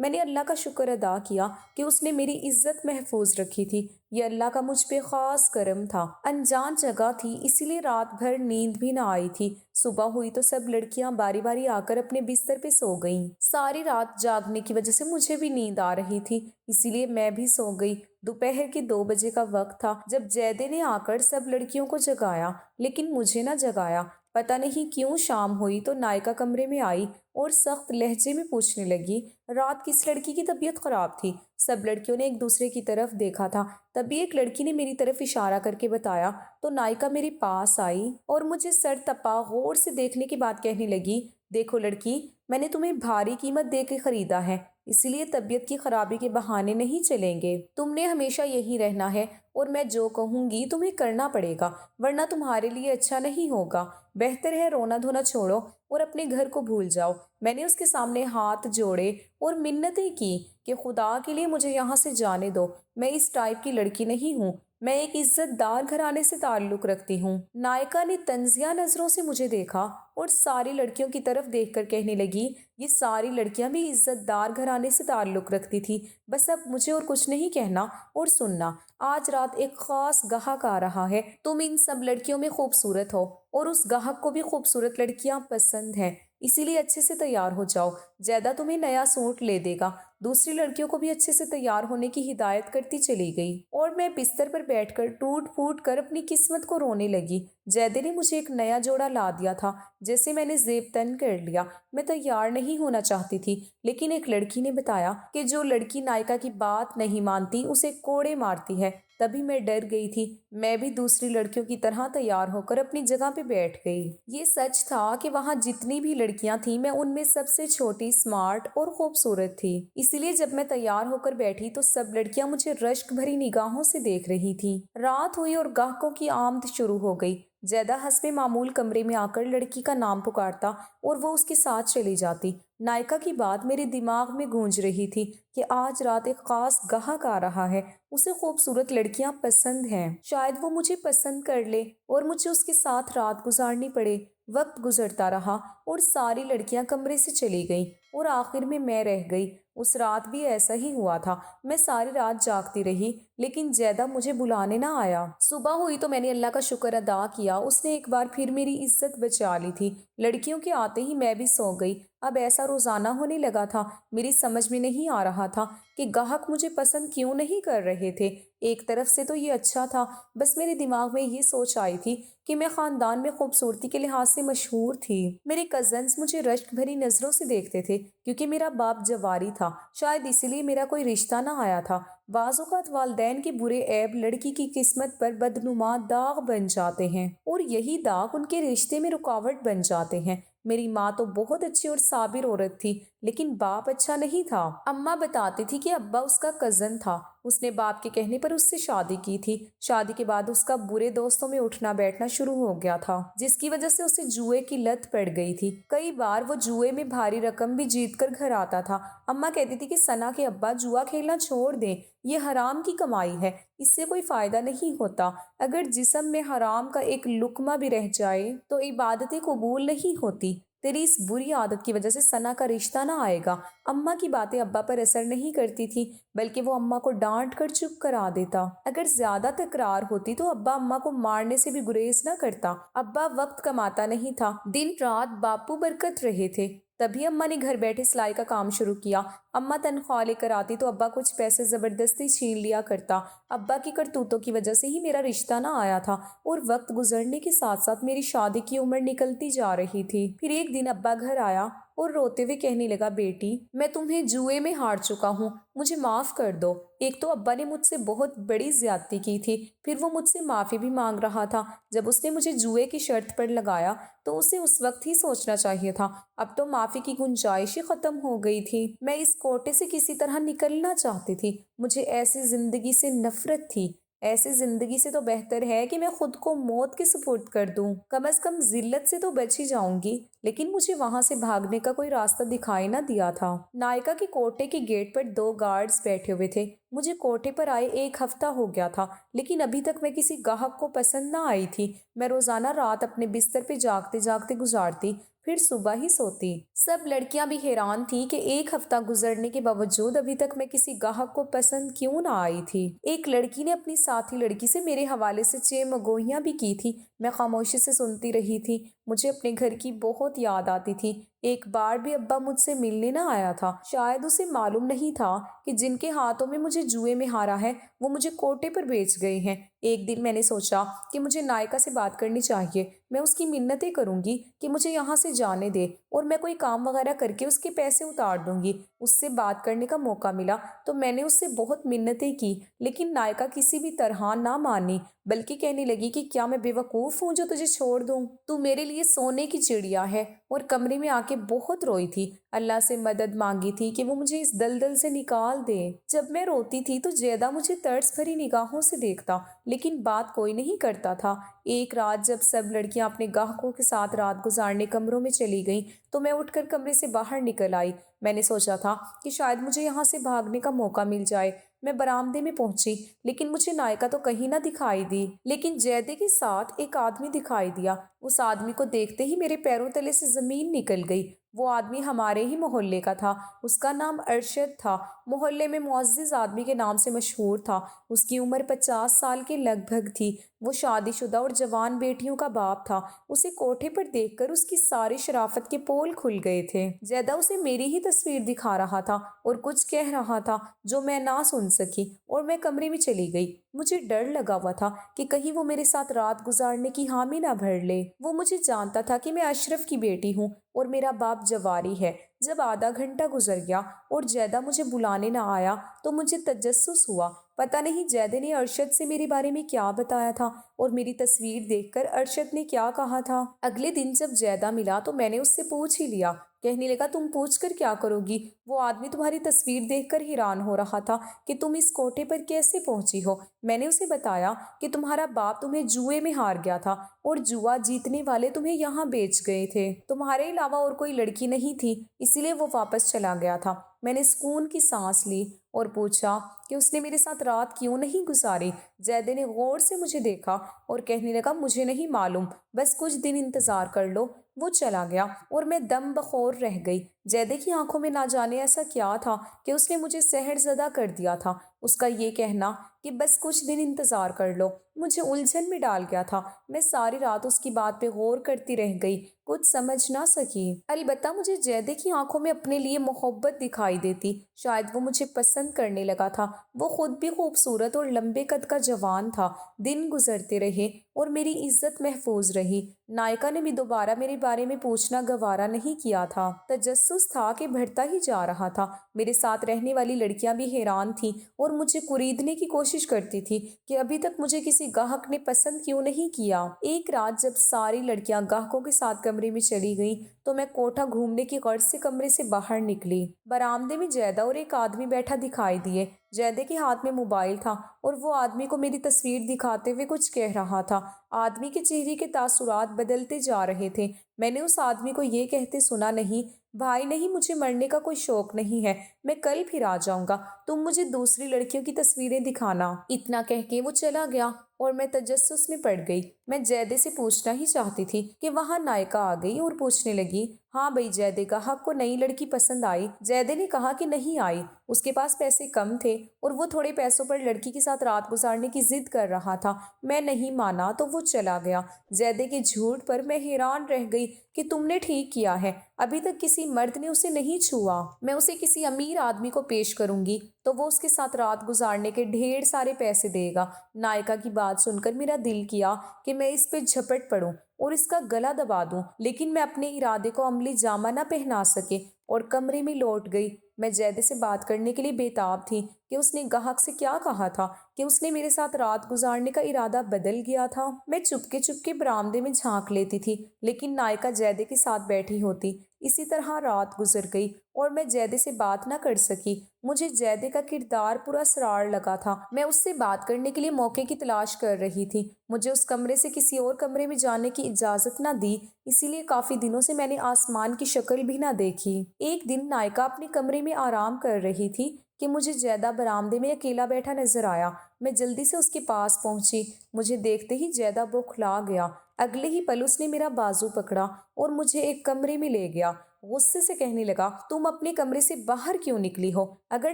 میں نے اللہ کا شکر ادا کیا کہ اس نے میری عزت محفوظ رکھی تھی۔ یہ اللہ کا مجھ پہ خاص کرم تھا۔ انجان جگہ تھی، اسی لیے رات بھر نیند بھی نہ آئی تھی۔ صبح ہوئی تو سب لڑکیاں باری باری آ کر اپنے بستر پہ سو گئیں۔ ساری رات جاگنے کی وجہ سے مجھے بھی نیند آ رہی تھی، اسی لیے میں بھی سو گئی۔ دوپہر کے 2 بجے کا وقت تھا جب جیدے نے آ کر سب لڑکیوں کو جگایا، لیکن مجھے نہ جگایا۔ پتہ نہیں کیوں شام ہوئی تو نائکا کمرے میں آئی اور سخت لہجے میں پوچھنے لگی، رات کس لڑکی کی طبیعت خراب تھی؟ سب لڑکیوں نے ایک دوسرے کی طرف دیکھا تھا، تبھی ایک لڑکی نے میری طرف اشارہ کر کے بتایا تو نائکا میرے پاس آئی اور مجھے سر تپا غور سے دیکھنے کے بعد کہنے لگی، دیکھو لڑکی، میں نے تمہیں بھاری قیمت دے کے خریدا ہے، اسی لیے طبیعت کی خرابی کے بہانے نہیں چلیں گے۔ تم نے ہمیشہ یہی رہنا ہے اور میں جو کہوں گی تمہیں کرنا پڑے گا، ورنہ تمہارے لیے اچھا نہیں ہوگا۔ بہتر ہے رونا دھونا چھوڑو اور اپنے گھر کو بھول جاؤ۔ میں نے اس کے سامنے ہاتھ جوڑے اور منتیں کی کہ خدا کے لیے مجھے یہاں سے جانے دو، میں اس ٹائپ کی لڑکی نہیں ہوں، میں ایک عزت دار گھرانے سے تعلق رکھتی ہوں۔ نائکا نے طنزیہ نظروں سے مجھے دیکھا اور ساری لڑکیوں کی طرف دیکھ کر کہنے لگی، یہ ساری لڑکیاں بھی عزت دار گھرانے سے تعلق رکھتی تھی، بس اب مجھے اور کچھ نہیں کہنا اور سننا۔ آج رات ایک خاص گاہک آ رہا ہے، تم ان سب لڑکیوں میں خوبصورت ہو اور اس گاہک کو بھی خوبصورت لڑکیاں پسند ہیں، اسی لیے اچھے سے تیار ہو جاؤ۔ جیدہ تمہیں نیا سوٹ لے دے گا۔ دوسری لڑکیوں کو بھی اچھے سے تیار ہونے کی ہدایت کرتی چلی گئی اور میں بستر پر بیٹھ کر ٹوٹ پھوٹ کر اپنی قسمت کو رونے لگی۔ جیدے نے مجھے ایک نیا جوڑا لا دیا تھا جیسے میں نے زیب تن کر لیا۔ میں تیار نہیں ہونا چاہتی تھی، لیکن ایک لڑکی نے بتایا کہ جو لڑکی نائکا کی بات نہیں مانتی اسے کوڑے مارتی ہے۔ تبھی میں ڈر گئی تھی۔ میں بھی دوسری لڑکیوں کی طرح تیار ہو کر اپنی جگہ پہ بیٹھ گئی۔ یہ سچ تھا کہ وہاں جتنی بھی لڑکیاں تھیں میں ان میں سب سے چھوٹی، اسمارٹ اور خوبصورت تھی، اسی لیے جب میں تیار ہو کر بیٹھی تو سب لڑکیاں مجھے رشک بھری نگاہوں سے دیکھ رہی تھیں۔ رات ہوئی اور گاہکوں کی آمد شروع ہو گئی۔ جیدہ حسب معمول کمرے میں آ کر لڑکی کا نام پکارتا اور وہ اس کے ساتھ چلی جاتی۔ نائکا کی بات میرے دماغ میں گونج رہی تھی کہ آج رات ایک خاص گاہک آ رہا ہے، اسے خوبصورت لڑکیاں پسند ہیں، شاید وہ مجھے پسند کر لے اور مجھے اس کے ساتھ رات گزارنی پڑے۔ وقت گزرتا رہا اور ساری لڑکیاں کمرے سے چلی گئیں اور آخر میں رہ گئی۔ اس رات بھی ایسا ہی ہوا تھا، میں ساری رات جاگتی رہی لیکن جیدہ مجھے بلانے نہ آیا۔ صبح ہوئی تو میں نے اللہ کا شکر ادا کیا، اس نے ایک بار پھر میری عزت بچا لی تھی۔ لڑکیوں کے آتے ہی میں بھی سو گئی۔ اب ایسا روزانہ ہونے لگا تھا، میری سمجھ میں نہیں آ رہا تھا کہ گاہک مجھے پسند کیوں نہیں کر رہے تھے۔ ایک طرف سے تو یہ اچھا تھا، بس میرے دماغ میں یہ سوچ آئی تھی کہ میں خاندان میں خوبصورتی کے لحاظ سے مشہور تھی۔ میرے کزنز مجھے رشک بھری نظروں سے دیکھتے تھے کیونکہ میرا باپ جواری تھا، شاید اسی لیے میرا کوئی رشتہ نہ آیا تھا۔ بعض اوقات والدین کے برے عیب لڑکی کی قسمت پر بدنما داغ بن جاتے ہیں اور یہی داغ ان کے رشتے میں رکاوٹ بن جاتے ہیں۔ میری ماں تو بہت اچھی اور صابر عورت تھی، لیکن باپ اچھا نہیں تھا۔ اماں بتاتی تھی کہ ابا اس کا کزن تھا، اس نے باپ کے کہنے پر اس سے شادی کی تھی۔ شادی کے بعد اس کا برے دوستوں میں اٹھنا بیٹھنا شروع ہو گیا تھا، جس کی وجہ سے اسے جوئے کی لت پڑ گئی تھی۔ کئی بار وہ جوئے میں بھاری رقم بھی جیت کر گھر آتا تھا۔ اماں کہتی تھی کہ ثنا کے ابا جوا کھیلنا چھوڑ دیں، یہ حرام کی کمائی ہے، اس سے کوئی فائدہ نہیں ہوتا۔ اگر جسم میں حرام کا ایک لقمہ بھی رہ جائے تو عبادتیں قبول نہیں ہوتی۔ تیری اس بری عادت کی وجہ سے ثنا کا رشتہ نہ آئے گا۔ اماں کی باتیں ابا پر اثر نہیں کرتی تھی، بلکہ وہ اماں کو ڈانٹ کر چپ کرا دیتا۔ اگر زیادہ تکرار ہوتی تو ابا اماں کو مارنے سے بھی گریز نہ کرتا۔ ابا وقت کماتا نہیں تھا، دن رات باپو برکت رہے تھے۔ تبھی اماں نے گھر بیٹھے سلائی کا کام شروع کیا۔ اماں تنخواہ لے کر آتی تو ابا کچھ پیسے زبردستی چھین لیا کرتا۔ ابا کی کرتوتوں کی وجہ سے ہی میرا رشتہ نہ آیا تھا اور وقت گزرنے کے ساتھ ساتھ میری شادی کی عمر نکلتی جا رہی تھی۔ پھر ایک دن ابا گھر آیا اور روتے ہوئے کہنے لگا، بیٹی میں تمہیں جوئے میں ہار چکا ہوں، مجھے معاف کر دو۔ ایک تو ابا نے مجھ سے بہت بڑی زیادتی کی تھی، پھر وہ مجھ سے معافی بھی مانگ رہا تھا۔ جب اس نے مجھے جوئے کی شرط پر لگایا تو اسے اس وقت ہی سوچنا چاہیے تھا، اب تو معافی کی گنجائش ہی ختم ہو گئی تھی۔ میں اس کوٹے سے کسی طرح نکلنا چاہتی تھی، مجھے ایسی زندگی سے نفرت تھی۔ ایسی زندگی سے تو بہتر ہے کہ میں خود کو موت کے سپرد کر دوں، کم از کم ذلت سے تو بچ ہی جاؤں گی۔ لیکن مجھے وہاں سے بھاگنے کا کوئی راستہ دکھائی نہ دیا تھا۔ نائکا کے کوٹے کے گیٹ پر 2 گارڈز بیٹھے ہوئے تھے۔ مجھے کوٹھے پر آئے 1 ہفتہ ہو گیا تھا، لیکن ابھی تک میں کسی گاہک کو پسند نہ آئی تھی۔ میں روزانہ رات اپنے بستر پہ جاگتے جاگتے گزارتی، پھر صبح ہی سوتی۔ سب لڑکیاں بھی حیران تھیں کہ 1 ہفتہ گزرنے کے باوجود ابھی تک میں کسی گاہک کو پسند کیوں نہ آئی تھی۔ ایک لڑکی نے اپنی ساتھی لڑکی سے میرے حوالے سے 6 مگوہیاں بھی کی تھی۔ میں خاموشی سے سنتی رہی تھی۔ مجھے اپنے گھر کی بہت یاد آتی تھی۔ ایک بار بھی ابا مجھ سے ملنے نہ آیا تھا۔ شاید اسے معلوم نہیں تھا کہ جن کے ہاتھوں میں مجھے جوئے میں ہارا ہے وہ مجھے کوٹے پر بیچ گئے ہیں۔ ایک دن میں نے سوچا کہ مجھے نائکا سے بات کرنی چاہیے۔ میں اس کی منتیں کروں گی کہ مجھے یہاں سے جانے دے اور میں کوئی کام وغیرہ کر کے اس کے پیسے اتار دوں گی۔ اس سے بات کرنے کا موقع ملا تو میں نے اس سے بہت منتیں کی، لیکن نائکا کسی بھی طرح نہ مانی، بلکہ کہنے لگی کہ کیا میں بے وقوف ہوں جو تجھے چھوڑ دوں؟ تو میرے لیے سونے کی چڑیا ہے، اور کمرے میں آ کے بہت روئی تھی۔ اللہ سے مدد مانگی تھی کہ وہ مجھے اس دلدل سے نکال دے۔ جب میں روتی تھی تو جیدہ مجھے ترس بھری نگاہوں سے دیکھتا، لیکن بات کوئی نہیں کرتا تھا۔ ایک رات جب سب لڑکیاں اپنے گاہکوں کے ساتھ رات گزارنے کمروں میں چلی گئیں تو میں اٹھ کر کمرے سے باہر نکل آئی۔ میں نے سوچا تھا کہ شاید مجھے یہاں سے بھاگنے کا موقع مل جائے۔ میں برآمدے میں پہنچی، لیکن مجھے نائکا تو کہیں نہ دکھائی دی، لیکن جیدے کے ساتھ ایک آدمی دکھائی دیا۔ اس آدمی کو دیکھتے ہی میرے پیروں تلے سے زمین نکل گئی۔ وہ آدمی ہمارے ہی محلے کا تھا۔ اس کا نام ارشد تھا، محلے میں معزز آدمی کے نام سے مشہور تھا۔ اس کی عمر 50 سال کے لگ بھگ تھی۔ وہ شادی شدہ اور جوان بیٹیوں کا باپ تھا۔ اسے کوٹھے پر دیکھ کر اس کی ساری شرافت کے پول کھل گئے تھے۔ زیدہ اسے میری ہی تصویر دکھا رہا تھا اور کچھ کہہ رہا تھا جو میں نہ سن سکی، اور میں کمرے میں چلی گئی۔ مجھے ڈر لگا ہوا تھا کہ کہیں وہ میرے ساتھ رات گزارنے کی حامی نہ بھر لے۔ وہ مجھے جانتا تھا کہ میں اشرف کی بیٹی ہوں اور میرا باپ جواری ہے۔ جب آدھا گھنٹہ گزر گیا اور جیدہ مجھے بلانے نہ آیا تو مجھے تجسس ہوا۔ پتہ نہیں جیدے نے ارشد سے میرے بارے میں کیا بتایا تھا اور میری تصویر دیکھ کر ارشد نے کیا کہا تھا۔ اگلے دن جب جیدہ ملا تو میں نے اس سے پوچھ ہی لیا۔ کہنے لگا تم پوچھ کر کیا کرو گی؟ وہ آدمی تمہاری تصویر دیکھ کر حیران ہو رہا تھا کہ تم اس کوٹھے پر کیسے پہنچی ہو۔ میں نے اسے بتایا کہ تمہارا باپ تمہیں جوئے میں ہار گیا تھا اور جوا جیتنے والے تمہیں یہاں بیچ گئے تھے۔ تمہارے علاوہ اور کوئی لڑکی نہیں تھی، اسی لیے وہ واپس چلا گیا تھا۔ میں نے سکون کی سانس لی اور پوچھا کہ اس نے میرے ساتھ رات کیوں نہیں گزاری۔ زیدے نے غور سے مجھے دیکھا اور کہنے لگا مجھے نہیں معلوم، بس کچھ دن انتظار کر لو۔ وہ چلا گیا اور میں دم بخور رہ گئی۔ زیدے کی آنکھوں میں نہ جانے ایسا کیا تھا کہ اس نے مجھے سحر زدہ کر دیا تھا۔ اس کا یہ کہنا کہ بس کچھ دن انتظار کر لو مجھے الجھن میں ڈال گیا تھا۔ میں ساری رات اس کی بات پہ غور کرتی رہ گئی، کچھ سمجھ نہ سکی۔ البتہ مجھے جیدے کی آنکھوں میں اپنے لیے محبت دکھائی دیتی۔ شاید وہ مجھے پسند کرنے لگا تھا۔ وہ خود بھی خوبصورت اور لمبے قد کا جوان تھا۔ دن گزرتے رہے اور میری عزت محفوظ رہی۔ نائکا نے بھی دوبارہ میرے بارے میں پوچھنا گوارا نہیں کیا تھا۔ تجسس تھا کہ بڑھتا ہی جا رہا تھا۔ میرے ساتھ رہنے والی لڑکیاں بھی حیران تھیں اور مجھے کریدنے کی کوشش کرتی تھی کہ ابھی تک مجھے کسی گاہک نے پسند کیوں نہیں کیا۔ ایک رات جب ساری لڑکیاں گاہکوں کے ساتھ کمرے میں چلی گئیں تو میں کوٹھا گھومنے کی غرض سے کمرے سے باہر نکلی۔ برآمدے میں جیدہ اور ایک آدمی بیٹھا دکھائی دیے۔ جیدے کے ہاتھ میں موبائل تھا اور وہ آدمی کو میری تصویر دکھاتے ہوئے کچھ کہہ رہا تھا۔ آدمی کے چہرے کے تاثرات بدلتے جا رہے تھے۔ میں نے اس آدمی کو یہ کہتے سنا نہیں، بھائی نہیں، مجھے مرنے کا کوئی شوق نہیں ہے، میں کل پھر آ جاؤں گا، تم مجھے دوسری لڑکیوں کی تصویریں دکھانا۔ اتنا کہہ کے وہ چلا گیا اور میں تجسس میں پڑ گئی۔ میں جیدے سے پوچھنا ہی چاہتی تھی کہ وہاں نائکا آ گئی اور پوچھنے لگی، ہاں بھئی جیدے، گاہک کو نئی لڑکی پسند آئی؟ جیدے نے کہا کہ نہیں آئی، اس کے پاس پیسے کم تھے اور وہ تھوڑے پیسوں پر لڑکی کے ساتھ رات گزارنے کی ضد کر رہا تھا۔ میں نہیں مانا تو وہ چلا گیا۔ جیدے کے جھوٹ پر میں حیران رہ گئی کہ تم نے ٹھیک کیا ہے، ابھی تک کسی مرد نے اسے نہیں چھوا۔ میں اسے کسی امیر آدمی کو پیش کروں گی تو وہ اس کے ساتھ رات گزارنے کے ڈھیر سارے پیسے دے گا۔ نائکا کی بات سن کر میرا دل کیا کہ میں اس پہ جھپٹ پڑوں اور اس کا گلا دبا دوں، لیکن میں اپنے ارادے کو عملی جامہ نہ پہنا سکے اور کمرے میں لوٹ گئی۔ میں جیدے سے بات کرنے کے لیے بےتاب تھی کہ اس نے گاہک سے کیا کہا تھا، کہ اس نے میرے ساتھ رات گزارنے کا ارادہ بدل گیا تھا۔ میں چپکے برآمدے میں جھانک لیتی تھی، لیکن نائکا جیدے کے ساتھ بیٹھی ہوتی۔ اسی طرح رات گزر گئی اور میں جیدے سے بات نہ کر سکی۔ مجھے جیدے کا کردار پورا اسرار لگا تھا۔ میں اس سے بات کرنے کے لیے موقع کی تلاش کر رہی تھی۔ مجھے اس کمرے سے کسی اور کمرے میں جانے کی اجازت نہ دی، اسی لیے کافی دنوں سے میں نے آسمان کی شکل بھی نہ دیکھی۔ ایک دن نائکا اپنے کمرے میں آرام کر رہی تھی کہ مجھے جیدہ برآمدے میں اکیلا بیٹھا نظر آیا۔ میں جلدی سے اس کے پاس پہنچی۔ مجھے دیکھتے ہی جیدہ بوکھلا گیا۔ اگلے ہی پل اس نے میرا بازو پکڑا اور مجھے ایک کمرے میں لے گیا۔ غصے سے کہنے لگا، تم اپنے کمرے سے باہر کیوں نکلی ہو؟ اگر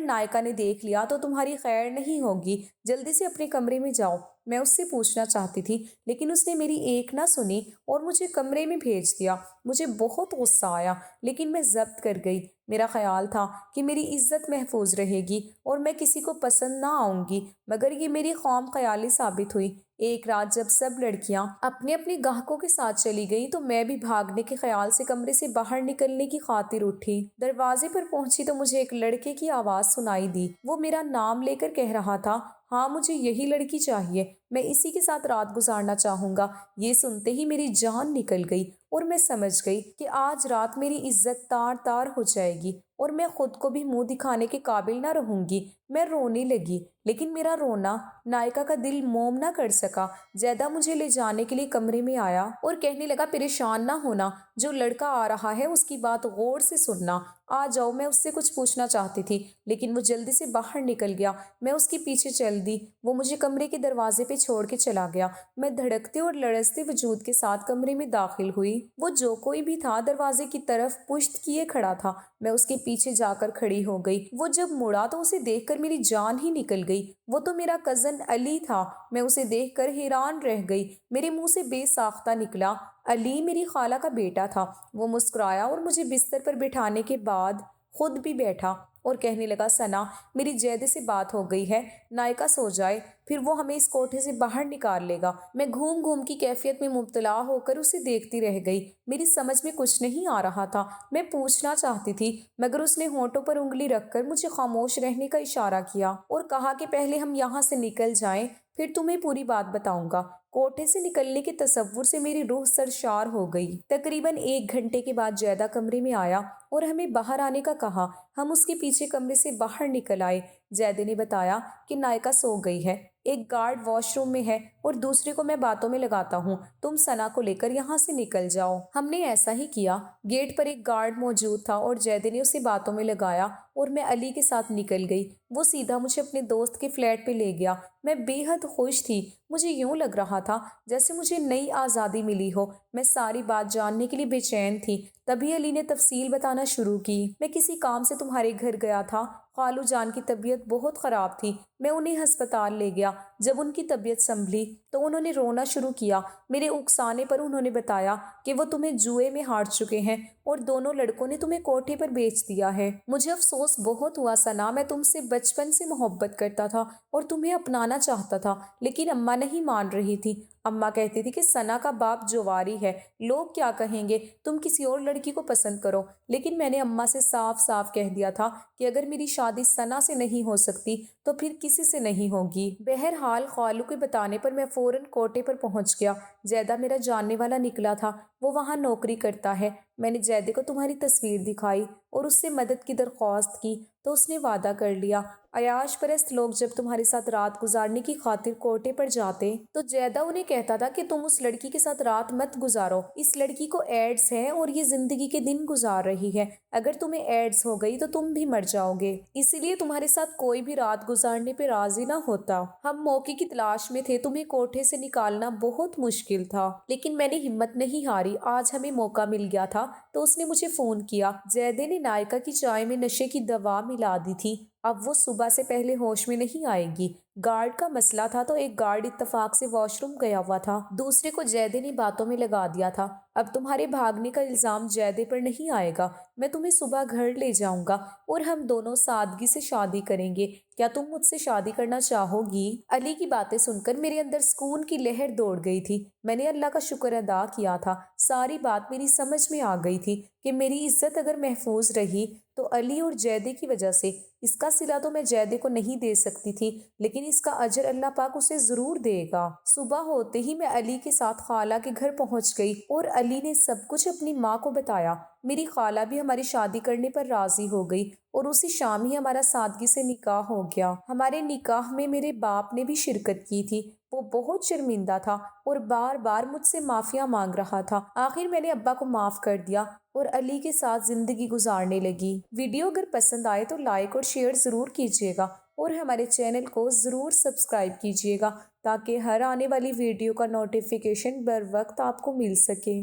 نائکا نے دیکھ لیا تو تمہاری خیر نہیں ہوگی، جلدی سے اپنے کمرے میں جاؤ۔ میں اس سے پوچھنا چاہتی تھی لیکن اس نے میری ایک نہ سنی اور مجھے کمرے میں بھیج دیا۔ مجھے بہت غصہ آیا لیکن میں ضبط کر گئی۔ میرا خیال تھا کہ میری عزت محفوظ رہے گی اور میں کسی کو پسند نہ آؤں گی، مگر یہ میری خام خیالی ثابت ہوئی۔ ایک رات جب سب لڑکیاں اپنے اپنے گاہکوں کے ساتھ چلی گئیں تو میں بھی بھاگنے کے خیال سے کمرے سے باہر نکلنے کی خاطر اٹھی۔ دروازے پر پہنچی تو مجھے ایک لڑکے کی آواز سنائی دی۔ وہ میرا نام لے کر کہہ رہا تھا، ہاں مجھے یہی لڑکی چاہیے، میں اسی کے ساتھ رات گزارنا چاہوں گا۔ یہ سنتے ہی میری جان نکل گئی اور میں سمجھ گئی کہ آج رات میری عزت تار تار ہو جائے گی اور میں خود کو بھی منہ دکھانے کے قابل نہ رہوں گی۔ میں رونے لگی لیکن میرا رونا نائکا کا دل موم نہ کر سکا۔ جیدہ مجھے لے جانے کے لیے کمرے میں آیا اور کہنے لگا، پریشان نہ ہونا، جو لڑکا آ رہا ہے اس کی بات غور سے سننا۔ آ جاؤ۔ میں اس سے کچھ پوچھنا چاہتی تھی لیکن وہ جلدی سے باہر نکل گیا۔ میں اس کے پیچھے چل دی۔ وہ مجھے کمرے کے دروازے پہ چھوڑ کے چلا گیا۔ میں دھڑکتے اور لرزتے وجود کے ساتھ کمرے میں داخل ہوئی۔ وہ جو کوئی بھی تھا دروازے کی طرف پشت کیے کھڑا تھا۔ میں اس کے پیچھے جا کر کھڑی ہو گئی۔ وہ جب مڑا تو اسے دیکھ کر میری جان ہی نکل گئی۔ وہ تو میرا کزن علی تھا۔ میں اسے دیکھ کر حیران رہ گئی۔ میرے منہ سے بے ساختہ نکلا، علی میری خالہ کا بیٹا تھا۔ وہ مسکرایا اور مجھے بستر پر بٹھانے کے بعد خود بھی بیٹھا اور کہنے لگا، ثنا، میری جیدے سے بات ہو گئی ہے، نائکا سو جائے، پھر وہ ہمیں اس کوٹھے سے باہر نکال لے گا۔ میں گھوم گھوم کی کیفیت میں مبتلا ہو کر اسے دیکھتی رہ گئی۔ میری سمجھ میں کچھ نہیں آ رہا تھا۔ میں پوچھنا چاہتی تھی مگر اس نے ہونٹوں پر انگلی رکھ کر مجھے خاموش رہنے کا اشارہ کیا اور کہا کہ پہلے ہم یہاں سے نکل جائیں، پھر تمہیں پوری بات بتاؤں گا۔ کوٹھے سے نکلنے کے تصور سے میری روح سرشار ہو گئی۔ تقریباً 1 گھنٹے کے بعد جیدہ کمرے میں آیا اور ہمیں باہر آنے کا کہا۔ ہم اس کے پیچھے کمرے سے باہر نکل آئے۔ جیدے نے بتایا کہ نائکا سو گئی ہے، ایک گارڈ واش روم میں ہے اور دوسرے کو میں باتوں میں لگاتا ہوں، تم ثنا کو لے کر یہاں سے نکل جاؤ۔ ہم نے ایسا ہی کیا۔ گیٹ پر ایک گارڈ موجود تھا اور جیدے نے اسے باتوں میں لگایا اور میں علی کے ساتھ نکل گئی۔ وہ سیدھا مجھے اپنے دوست کے فلیٹ پہ لے گیا۔ میں بے حد خوش تھی۔ مجھے یوں لگ رہا تھا جیسے مجھے نئی آزادی ملی ہو۔ میں ساری بات جاننے کے لیے بے چین تھی۔ تبھی علی نے تفصیل بتانا شروع کی۔ میں کسی کام سے تمہارے گھر گیا تھا، خالو جان کی طبیعت بہت خراب تھی، میں انہیں ہسپتال لے گیا۔ جب ان کی طبیعت سنبھلی تو انہوں نے رونا شروع کیا۔ میرے اکسانے پر انہوں نے بتایا کہ وہ تمہیں جوئے میں ہار چکے ہیں اور دونوں لڑکوں نے تمہیں کوٹھے پر بیچ دیا ہے۔ مجھے افسوس بہت ہوا ثنا، میں تم سے بچپن سے محبت کرتا تھا اور تمہیں اپنانا چاہتا تھا، لیکن اماں نہیں مان رہی تھی۔ اماں کہتی تھی کہ ثنا کا باپ جواری ہے، لوگ کیا کہیں گے، تم کسی اور لڑکی کو پسند کرو۔ لیکن میں نے اماں سے صاف صاف کہہ دیا تھا کہ اگر میری شادی ثنا سے نہیں ہو سکتی تو پھر کسی سے نہیں ہوگی۔ بہرحال خالو کے بتانے پر میں فوراً کوٹے پر پہنچ گیا۔ جیدہ میرا جاننے والا نکلا تھا، وہ وہاں نوکری کرتا ہے۔ میں نے جیدے کو تمہاری تصویر دکھائی اور اس سے مدد کی درخواست کی تو اس نے وعدہ کر لیا۔ عیاش پرست لوگ جب تمہارے ساتھ رات گزارنے کی خاطر کوٹے پر جاتے تو جیدہ انہیں کہتا تھا کہ تم اس لڑکی کے ساتھ رات مت گزارو، اس لڑکی کو ایڈز ہے اور یہ زندگی کے دن گزار رہی ہے، اگر تمہیں ایڈز ہو گئی تو تم بھی مر جاؤ گے، اسی لیے تمہارے ساتھ کوئی بھی رات گزارنے پہ راضی نہ ہوتا۔ ہم موقع کی تلاش میں تھے، تمہیں کوٹھے سے نکالنا بہت مشکل تھا، لیکن میں نے ہمت نہیں ہاری۔ آج ہمیں موقع مل گیا تھا تو اس نے مجھے فون کیا۔ جیدے نے نائکا کی چائے میں نشے کی دوا ملا دی تھی، اب وہ صبح سے پہلے ہوش میں نہیں آئے گی۔ گارڈ کا مسئلہ تھا تو ایک گارڈ اتفاق سے واش روم گیا ہوا تھا، دوسرے کو جیدے نے باتوں میں لگا دیا تھا۔ اب تمہارے بھاگنے کا الزام جیدے پر نہیں آئے گا، میں تمہیں صبح گھر لے جاؤں گا اور ہم دونوں سادگی سے شادی کریں گے۔ کیا تم مجھ سے شادی کرنا چاہو گی؟ علی کی باتیں سن کر میرے اندر سکون کی لہر دوڑ گئی تھی۔ میں نے اللہ کا شکر ادا کیا تھا، ساری بات میری سمجھ میں آ گئی تھی کہ میری عزت اگر محفوظ رہی تو علی اور جیدے کی وجہ سے۔ اس کا صلہ تو میں جیدے کو نہیں دے سکتی تھی، لیکن اس کا اجر اللہ پاک اسے ضرور دے گا۔ صبح ہوتے ہی میں علی کے ساتھ خالہ کے گھر پہنچ گئی اور علی نے سب کچھ اپنی ماں کو بتایا۔ میری خالہ بھی ہماری شادی کرنے پر راضی ہو گئی اور اسی شام ہی ہمارا سادگی سے نکاح ہو گیا۔ ہمارے نکاح میں میرے باپ نے بھی شرکت کی تھی، وہ بہت شرمندہ تھا اور بار بار مجھ سے معافیاں مانگ رہا تھا۔ آخر میں نے ابا کو معاف کر دیا اور علی کے ساتھ زندگی گزارنے لگی۔ ویڈیو اگر پسند آئے تو لائک اور شیئر ضرور کیجیے گا اور ہمارے چینل کو ضرور سبسکرائب کیجیے گا تاکہ ہر آنے والی ویڈیو کا نوٹیفیکیشن بر وقت آپ کو مل سکے۔